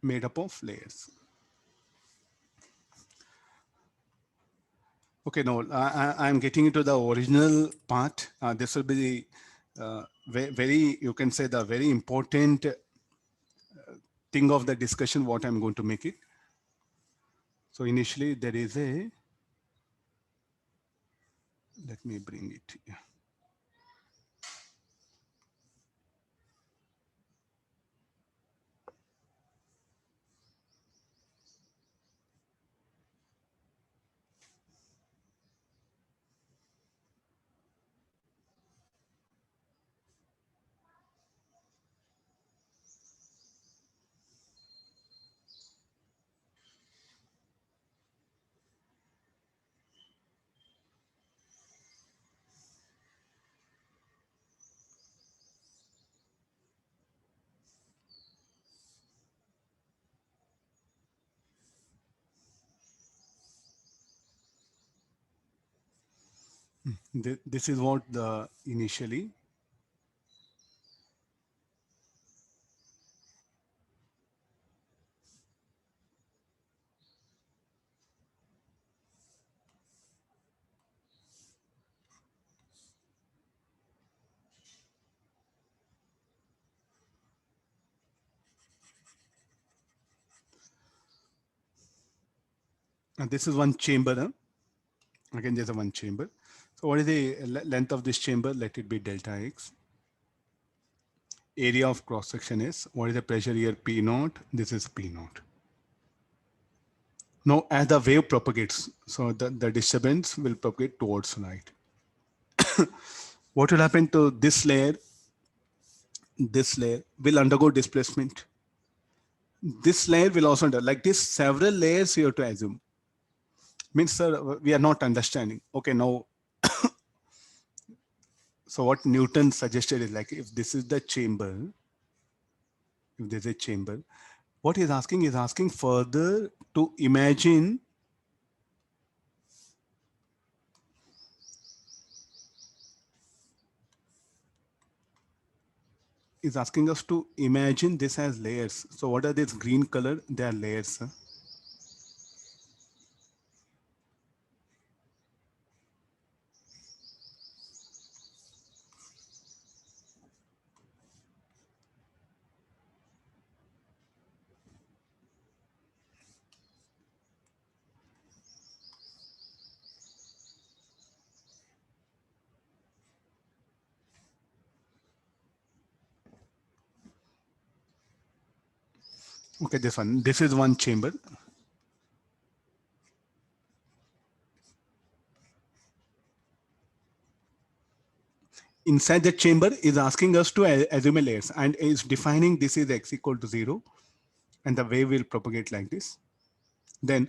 made up of layers. Okay, now I'm getting into the original part. This will be the very, you can say the very important thing of the discussion, what I'm going to make it. So initially there is a, let me bring it here. This is what the initially. And this is one chamber. Huh? Again, there's a one chamber. So what is the length of this chamber? Let it be delta x. Area of cross section is, what is the pressure here? P naught. This is P naught. Now, as the wave propagates, so the disturbance will propagate towards right. What will happen to this layer? This layer will undergo displacement. This layer will also like this. Several layers you have to assume. Means, sir, we are not understanding. Okay, now. So what Newton suggested is like, if this is the chamber, if there's a chamber, what he's asking further to imagine is asking us to imagine this as layers. So what are these green color? They are layers. Huh? Okay, this one. This is one chamber. Inside the chamber is asking us to assume a layers and is defining this is x equal to 0 and the wave will propagate like this. Then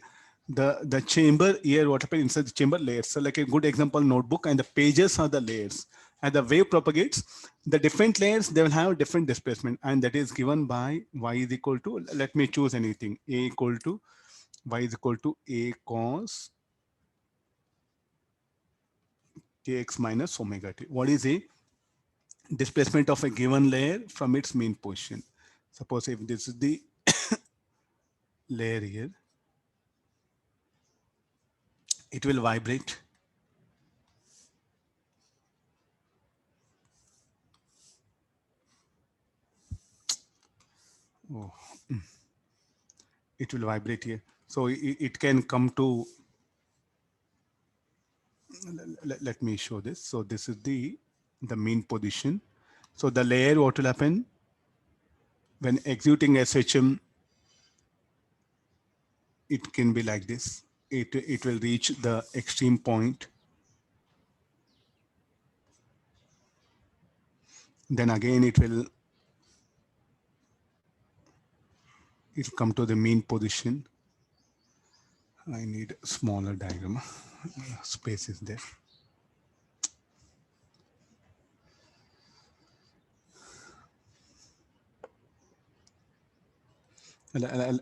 the chamber here, what happens inside the chamber? Layers. So like a good example notebook, and the pages are the layers. And the wave propagates, the different layers, they will have different displacement, and that is given by y is equal to, let me choose anything, a equal to, y is equal to a cos kx minus omega t. What is a displacement of a given layer from its mean position? Suppose if this is the layer here, it will vibrate. Oh. It will vibrate here. So it can come to, let me show this. So this is the mean position. So the layer, what will happen when executing SHM, it can be like this. It will reach the extreme point. Then again, it will come to the mean position. I need a smaller diagram. Space is there.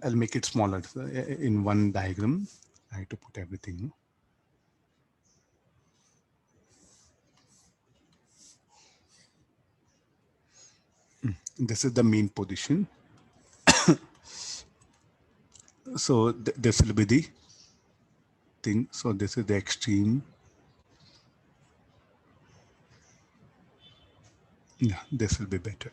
I'll make it smaller. In one diagram, I have to put everything. This is the mean position. So this will be the thing. So this is the extreme. Yeah, this will be better.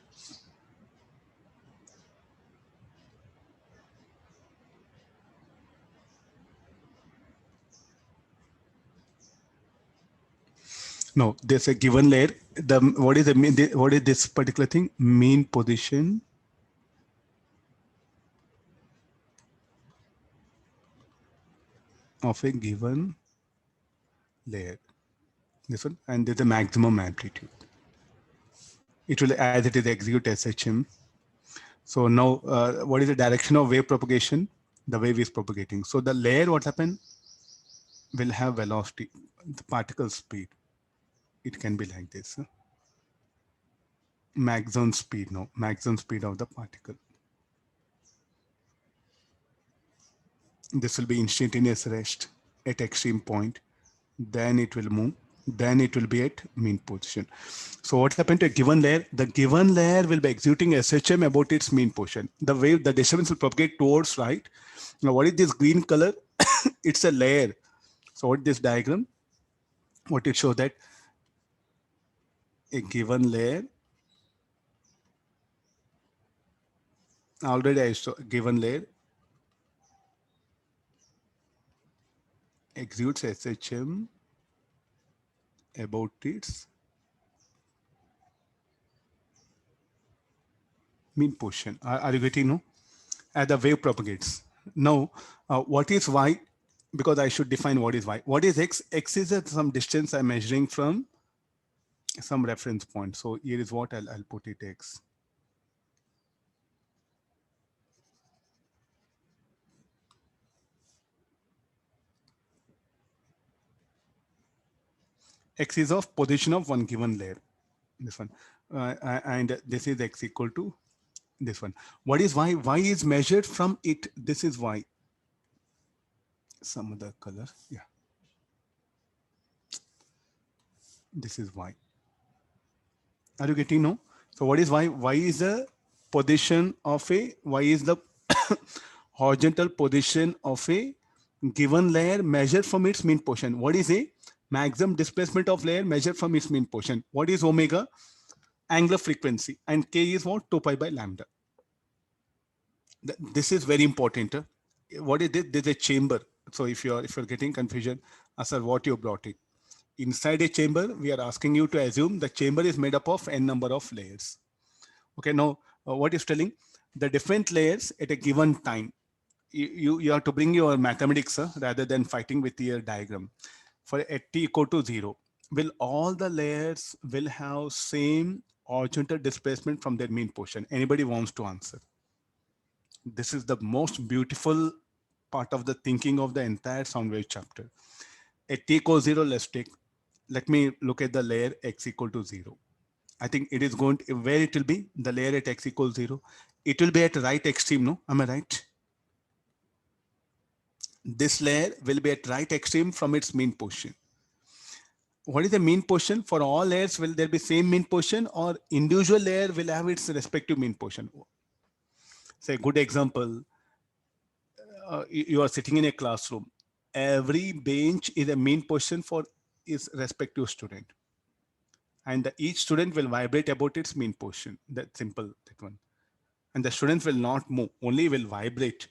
No, there's a given layer. The what is the mean? What is this particular thing? Mean position of a given layer. This one, and there's a maximum amplitude. It will, as it is, execute SHM. So now, what is the direction of wave propagation? The wave is propagating. So the layer, what happened, will have velocity, the particle speed. It can be like this. Maximum speed, no, maximum speed of the particle. This will be instantaneous rest at extreme point. Then it will move. Then it will be at mean position. So what happened to a given layer? The given layer will be executing SHM about its mean position. The wave, the disturbance will propagate towards right. Now what is this green color? It's a layer. So what is this diagram? What it shows that a given layer, already I saw given layer executes SHM about its mean position. Are you getting no? As the wave propagates. Now, what is y? Because I should define what is y. What is x? X is some distance I'm measuring from some reference point. So here is what I'll put it x. X is of position of one given layer. This one. And this is x equal to this one. What is y? Y is measured from it. This is y. Some other color. Yeah. This is y. Are you getting no? So what is y? Y is the position of a, y is the horizontal position of a given layer measured from its mean position. What is a maximum displacement of layer measured from its mean position? What is omega? Angular frequency. And k is what? 2 pi by lambda. This is very important. What is this? There's a chamber. So if you're getting confusion, sir, what you brought it. Inside a chamber, we are asking you to assume the chamber is made up of n number of layers. Okay, now what is telling? The different layers at a given time. You have to bring your mathematics rather than fighting with your diagram. For at t equal to 0, will all the layers will have same horizontal displacement from their mean position? Anybody wants to answer? This is the most beautiful part of the thinking of the entire sound wave chapter. At t equals 0, let me look at the layer x equal to 0. I think it is going to, where it will be, the layer at x equals 0. It will be at right extreme, no? Am I right? This layer will be at right extreme from its mean position. What is the mean position? For all layers, will there be same mean position or individual layer will have its respective mean position? Say, good example, you are sitting in a classroom. Every bench is a mean position for its respective student. And each student will vibrate about its mean position. That simple, that one. And the students will not move, only will vibrate.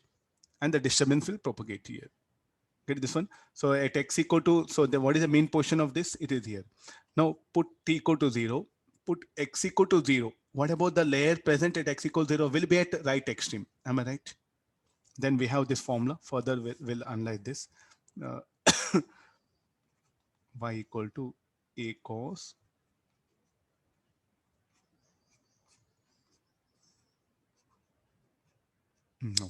And the disturbance will propagate here. Get this one? So at x equal to, so what is the mean position of this? It is here. Now put t equal to 0, put x equal to 0. What about the layer present at x equal 0 will be at right extreme? Am I right? Then we have this formula. Further, we'll analyze this. Uh, y equal to a cos no.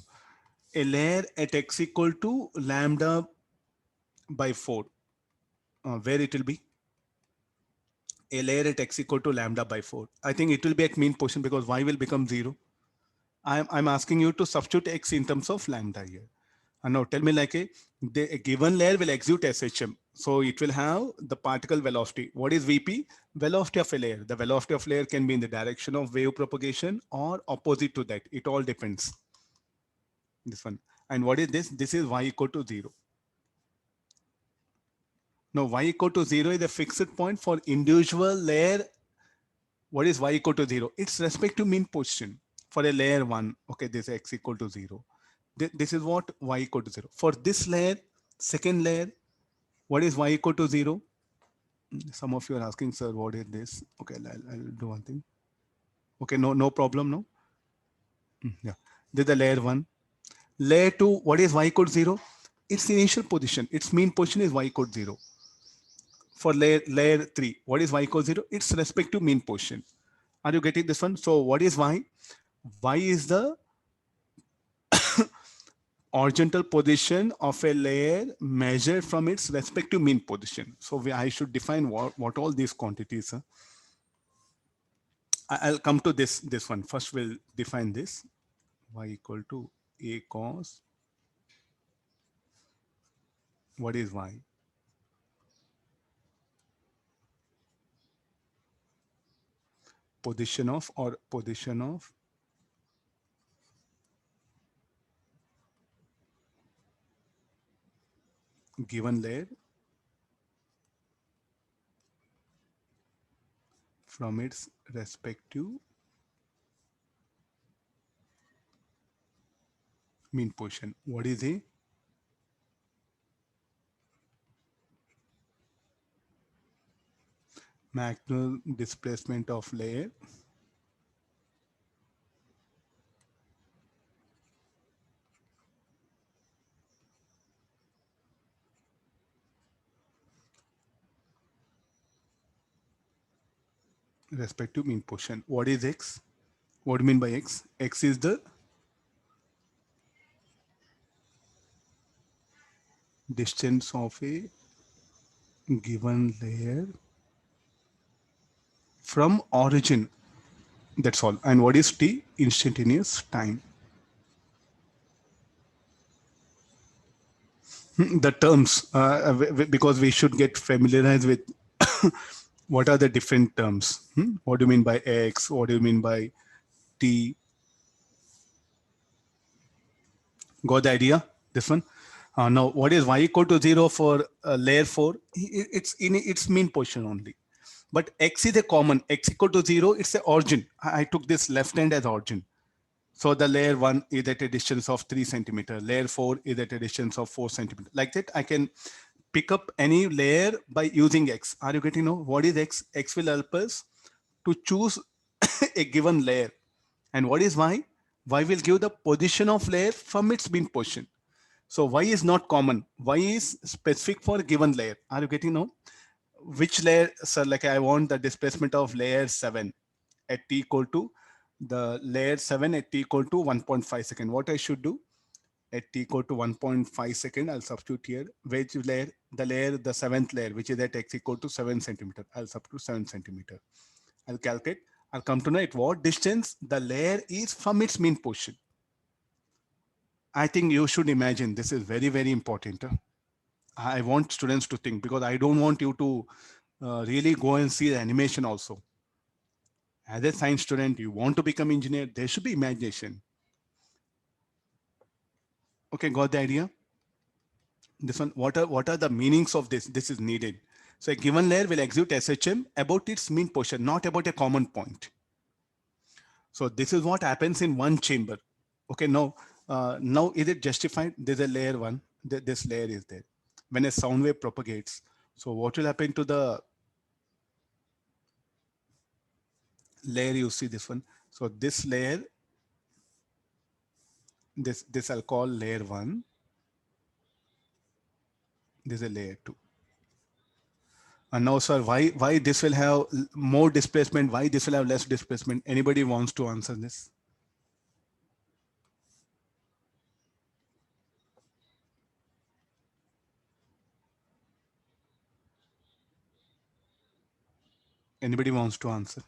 A layer at x equal to lambda by 4. Where it will be? A layer at x equal to lambda by 4. I think it will be at mean position because y will become 0. I'm asking you to substitute x in terms of lambda here. And now tell me like a given layer will execute SHM. So it will have the particle velocity. What is VP? Velocity of a layer. The velocity of layer can be in the direction of wave propagation or opposite to that. It all depends. This one. And what is this? This is y equal to 0. Now y equal to 0 is a fixed point for individual layer. What is y equal to 0? It's respect to mean position for a layer 1. Okay, this is x equal to 0. This is what y equal to 0. For this layer, second layer, what is y equal to 0? Some of you are asking, sir, what is this? Okay, I'll do one thing. Okay, no problem, no? Yeah, this is the layer 1. Layer 2, what is y equal to 0? Its initial position, its mean position is y equal to 0. For layer 3, what is y equal to 0? Its respect to mean position. Are you getting this one? So what is y? Y is the horizontal position of a layer measured from its respective mean position. So I should define what all these quantities are. I'll come to this one. First, we'll define this. Y equal to a cos. What is y? Position of given layer from its respective mean position. What is a maximum displacement of layer respective mean position? What is x? What do you mean by x? X is the distance of a given layer from origin. That's all. And what is t? Instantaneous time. The terms, because we should get familiarized with what are the different terms. What do you mean by x? What do you mean by t? Got the idea? This one. Now, what is y equal to 0 for layer 4? It's in its mean position only. But x is a common. X equal to 0, it's the origin. I took this left hand as origin. So the layer 1 is at a distance of 3 centimeter. Layer 4 is at a distance of 4 centimeter. Like that, I can pick up any layer by using x. Are you getting know what is x? X will help us to choose a given layer. And what is y? Y will give the position of layer from its mean position. So y is not common. Y is specific for a given layer. Are you getting know? Which layer? So like I want the displacement of layer 7 at t equal to the layer 7 at t equal to 1.5 second. What I should do? At t equal to 1.5 second, I'll substitute here. Which layer? The layer, the seventh layer, which is at x equal to 7 centimeter. I'll substitute 7 centimeter. I'll calculate. I'll come to know at what distance the layer is from its mean position. I think you should imagine this is very, very important. I want students to think, because I don't want you to really go and see the animation also. As a science student, you want to become engineer, there should be imagination. Okay, got the idea? This one, what are the meanings of this? This is needed. So a given layer will execute SHM about its mean position, not about a common point. So this is what happens in one chamber. Okay, now is it justified? There's a layer 1, this layer is there. When a sound wave propagates, so what will happen to the layer? You see this one. So this layer, this I'll call layer 1. This is a layer 2. And now, sir, why this will have more displacement? Why this will have less displacement? Anybody wants to answer this? Anybody wants to answer?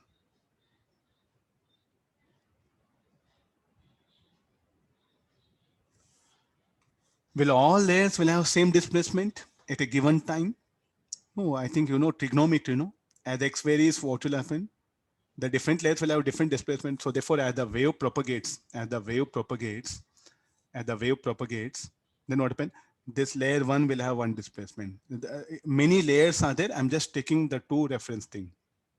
Will all layers will have same displacement at a given time? No, I think you know trigonometry, as x varies, what will happen? The different layers will have different displacement. So therefore, as the wave propagates, as the wave propagates, then what happen? This layer one will have one displacement. Many layers are there. I'm just taking the two reference thing,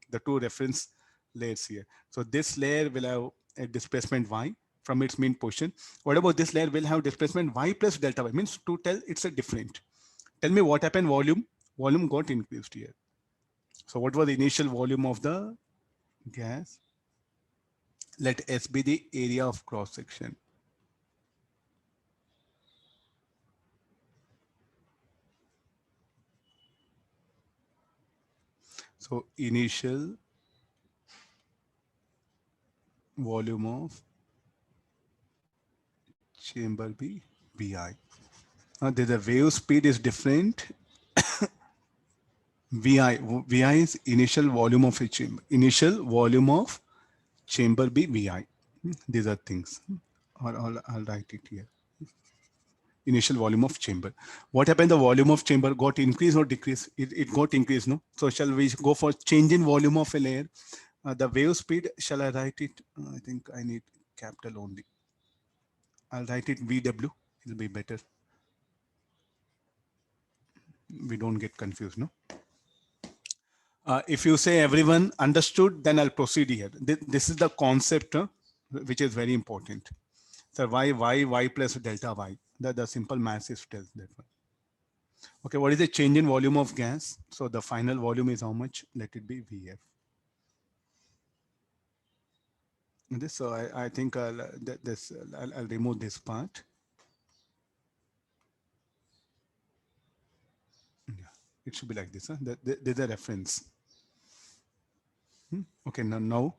the two reference layers here. So this layer will have a displacement y from its mean position. What about this layer will have displacement y plus delta y? Means to tell it's a different. Tell me what happened volume. Volume got increased here. So what was the initial volume of the gas? Let S be the area of cross section. So initial volume of chamber B, Vi. The wave speed is different. Vi is initial volume of a chamber. Initial volume of chamber B, Vi. These are things. I'll write it here. Initial volume of chamber. What happened? The volume of chamber got increased or decreased? It got increased, no? So shall we go for change in volume of a layer? The wave speed, shall I write it? I think I need capital only. I'll write it VW. It'll be better. We don't get confused, no? If you say everyone understood, then I'll proceed here. This is the concept which is very important. So y plus delta y. The simple math is tells that one. Okay, what is the change in volume of gas? So the final volume is how much? Let it be Vf. This, so I think I'll remove this part. Yeah, it should be like this. Huh? There's a reference. Okay, now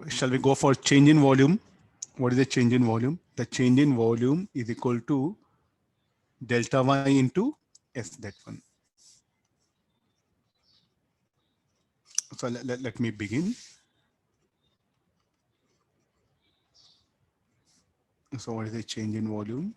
shall we go for change in volume? What is the change in volume? The change in volume is equal to delta y into S, that one. So let me begin. So what is the change in volume?